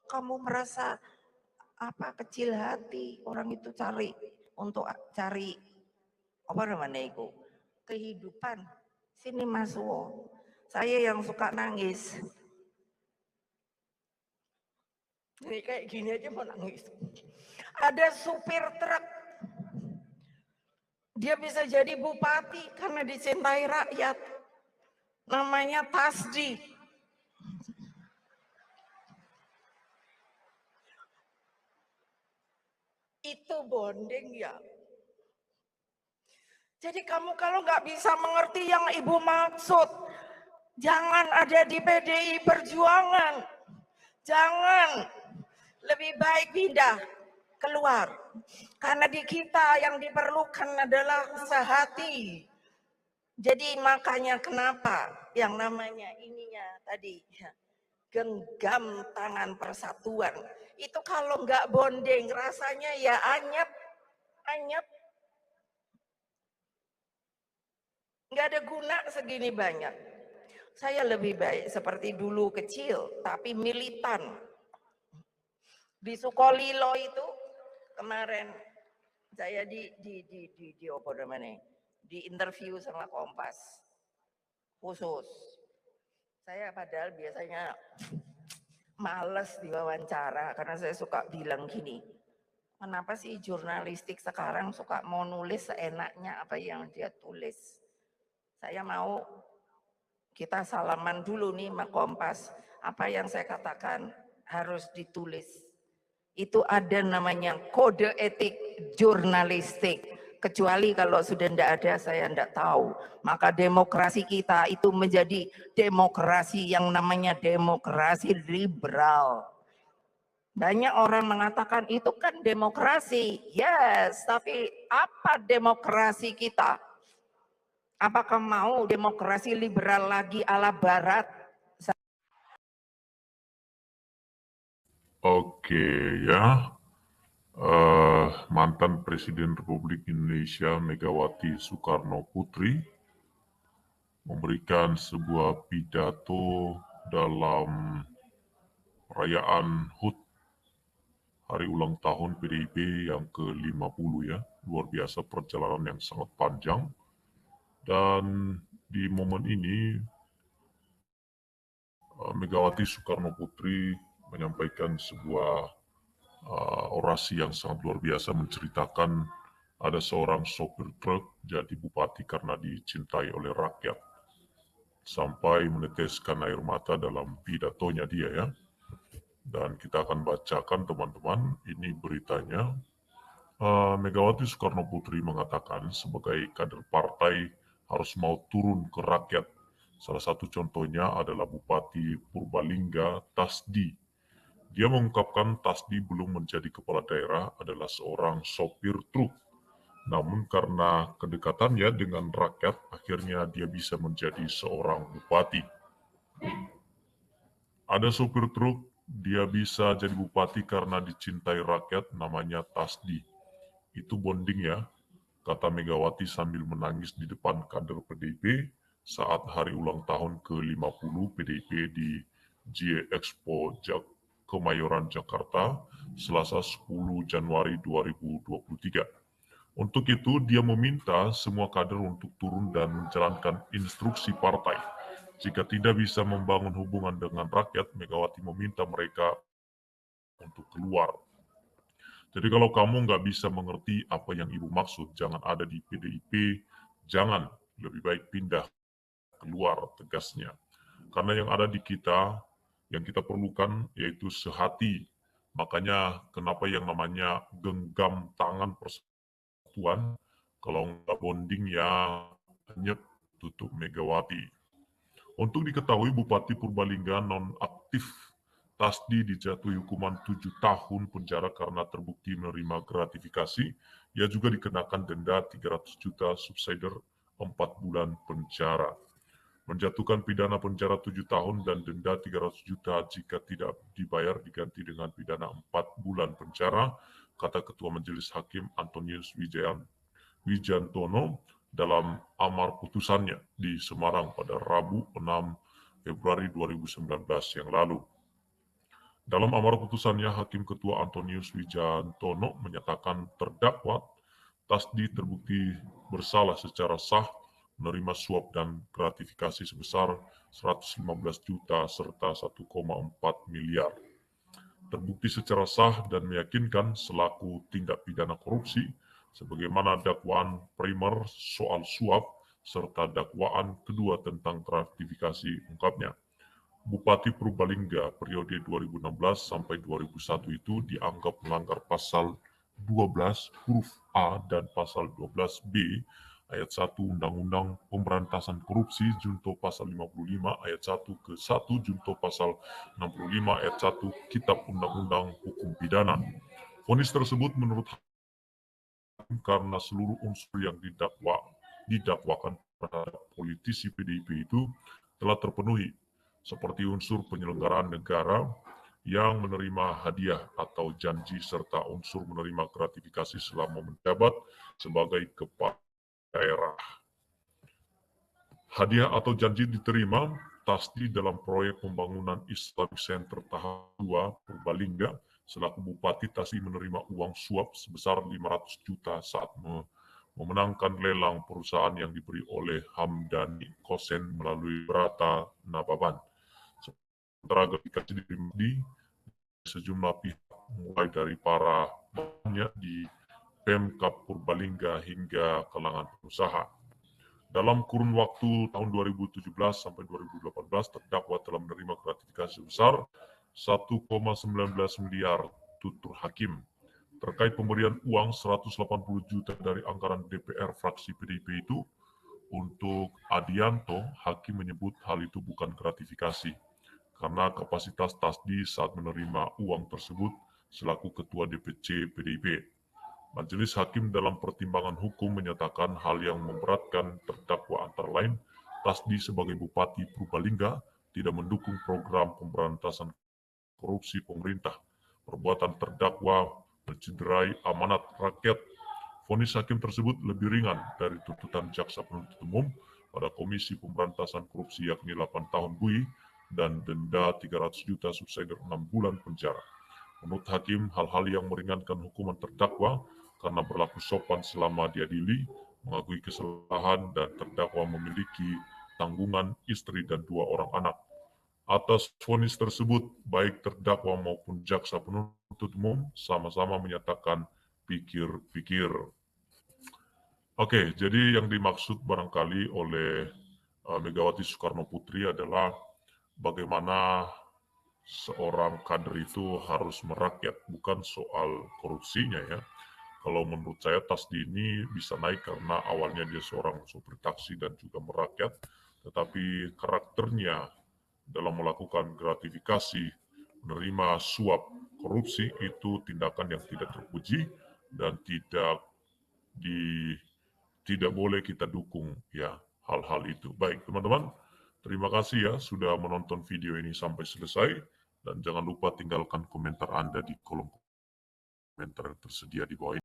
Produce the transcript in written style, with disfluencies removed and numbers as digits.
kamu merasa kecil hati, orang itu cari apa namanya itu kehidupan. Sini Mas Wo, saya yang suka nangis. Ini kayak gini aja mau nangis. Ada supir truk, dia bisa jadi bupati karena dicintai rakyat. Namanya Tasdi. Itu bonding ya. Jadi kamu kalau nggak bisa mengerti yang Ibu maksud, jangan ada di PDI Perjuangan. Jangan. Lebih baik pindah keluar. Karena di kita yang diperlukan adalah sehati. Jadi makanya kenapa yang namanya ininya tadi genggam tangan persatuan. Itu kalau nggak bonding rasanya ya anyep. Nggak ada guna segini banyak. Saya lebih baik seperti dulu kecil, tapi militan. Di Sukolilo itu kemarin saya di apa namanya? Di interview sama Kompas khusus. Saya padahal biasanya males diwawancara karena saya suka bilang gini, kenapa sih jurnalistik sekarang suka mau nulis seenaknya apa yang dia tulis. Saya mau kita salaman dulu nih sama Kompas. Apa yang saya katakan harus ditulis. Itu ada namanya kode etik jurnalistik. Kecuali kalau sudah tidak ada saya tidak tahu. Maka demokrasi kita itu menjadi demokrasi yang namanya demokrasi liberal. Banyak orang mengatakan itu kan demokrasi. Yes, tapi apa demokrasi kita? Apakah mau demokrasi liberal lagi ala barat? Oke ya, mantan Presiden Republik Indonesia Megawati Soekarno Putri memberikan sebuah pidato dalam perayaan HUT Hari Ulang Tahun PDIP yang ke-50 ya. Luar biasa perjalanan yang sangat panjang. Dan di momen ini Megawati Soekarno Putri menyampaikan sebuah orasi yang sangat luar biasa menceritakan ada seorang sopir truk jadi bupati karena dicintai oleh rakyat. Sampai meneteskan air mata dalam pidatonya dia ya. Dan kita akan bacakan teman-teman, ini beritanya. Megawati Soekarno Putri mengatakan sebagai kader partai harus mau turun ke rakyat. Salah satu contohnya adalah Bupati Purbalingga Tasdi. Dia mengungkapkan Tasdi belum menjadi kepala daerah adalah seorang sopir truk. Namun karena kedekatannya dengan rakyat, akhirnya dia bisa menjadi seorang bupati. Ada sopir truk, dia bisa jadi bupati karena dicintai rakyat, namanya Tasdi. Itu bonding ya, kata Megawati sambil menangis di depan kader PDIP saat hari ulang tahun ke-50 PDIP di GIE Expo Kemayoran Jakarta, Selasa 10 Januari 2023. Untuk itu, dia meminta semua kader untuk turun dan menjalankan instruksi partai. Jika tidak bisa membangun hubungan dengan rakyat, Megawati meminta mereka untuk keluar. Jadi kalau kamu nggak bisa mengerti apa yang ibu maksud, jangan ada di PDIP, jangan, lebih baik pindah keluar, tegasnya. Karena yang ada di kita, yang kita perlukan yaitu sehati. Makanya kenapa yang namanya genggam tangan persatuan, kalau nggak bonding ya nyet tutup Megawati. Untuk diketahui Bupati Purbalingga nonaktif Tasdi dijatuhi hukuman 7 tahun penjara karena terbukti menerima gratifikasi. Ia juga dikenakan denda 300 juta subsidiar 4 bulan penjara. Menjatuhkan pidana penjara 7 tahun dan denda 300 juta jika tidak dibayar diganti dengan pidana 4 bulan penjara, kata Ketua Majelis Hakim Antonius Wijantono dalam amar putusannya di Semarang pada Rabu 6 Februari 2019 yang lalu. Dalam amar putusannya, Hakim Ketua Antonius Wijantono menyatakan terdakwa Tasdi terbukti bersalah secara sah menerima suap dan gratifikasi sebesar 115 juta serta 1,4 miliar. Terbukti secara sah dan meyakinkan selaku tindak pidana korupsi sebagaimana dakwaan primer soal suap serta dakwaan kedua tentang gratifikasi, ungkapnya. Bupati Purbalingga periode 2016 sampai 2001 itu dianggap melanggar pasal 12 huruf A dan pasal 12B ayat 1 Undang-Undang Pemberantasan Korupsi junto pasal 55 ayat 1 ke 1 junto pasal 65 ayat 1 Kitab Undang-Undang Hukum Pidana. Vonis tersebut menurut Hakim karena seluruh unsur yang didakwakan terhadap politisi PDIP itu telah terpenuhi, seperti unsur penyelenggaraan negara yang menerima hadiah atau janji serta unsur menerima gratifikasi selama menjabat sebagai kepala daerah. Hadiah atau janji diterima Tasdi dalam proyek pembangunan Islamic Center tahap 2 Purbalingga selaku Bupati. Tasdi menerima uang suap sebesar 500 juta saat memenangkan lelang perusahaan yang diberi oleh Hamdani Kosen melalui Brata Nababan. Sementara gratifikasi diterima di sejumlah pihak mulai dari para banyak di Pemkab Purbalingga hingga kalangan pengusaha. Dalam kurun waktu tahun 2017 sampai 2018, terdakwa telah menerima gratifikasi sebesar 1,19 miliar tutur Hakim. Terkait pemberian uang 180 juta dari anggaran DPR fraksi PDIP itu, untuk Adianto, Hakim menyebut hal itu bukan gratifikasi, karena kapasitas Tasdi saat menerima uang tersebut selaku Ketua DPC PDIP. Majelis Hakim dalam pertimbangan hukum menyatakan hal yang memberatkan terdakwa antara lain Tasdi sebagai Bupati Purbalingga tidak mendukung program pemberantasan korupsi pemerintah. Perbuatan terdakwa mencederai amanat rakyat. Vonis hakim tersebut lebih ringan dari tuntutan jaksa penuntut umum pada Komisi Pemberantasan Korupsi yakni 8 tahun bui dan denda 300 juta subsidi 6 bulan penjara. Menurut hakim, hal-hal yang meringankan hukuman terdakwa karena berlaku sopan selama diadili, mengakui kesalahan, dan terdakwa memiliki tanggungan istri dan 2 orang anak. Atas vonis tersebut, baik terdakwa maupun jaksa penuntut umum sama-sama menyatakan pikir-pikir. Oke, jadi yang dimaksud barangkali oleh Megawati Soekarno Putri adalah bagaimana seorang kader itu harus merakyat, bukan soal korupsinya ya. Kalau menurut saya Tasdi ini bisa naik karena awalnya dia seorang sopir taksi dan juga merakyat, tetapi karakternya dalam melakukan gratifikasi, menerima suap, korupsi itu tindakan yang tidak terpuji dan tidak boleh kita dukung ya hal-hal itu. Baik teman-teman, terima kasih ya sudah menonton video ini sampai selesai dan jangan lupa tinggalkan komentar Anda di kolom komentar yang tersedia di bawah ini.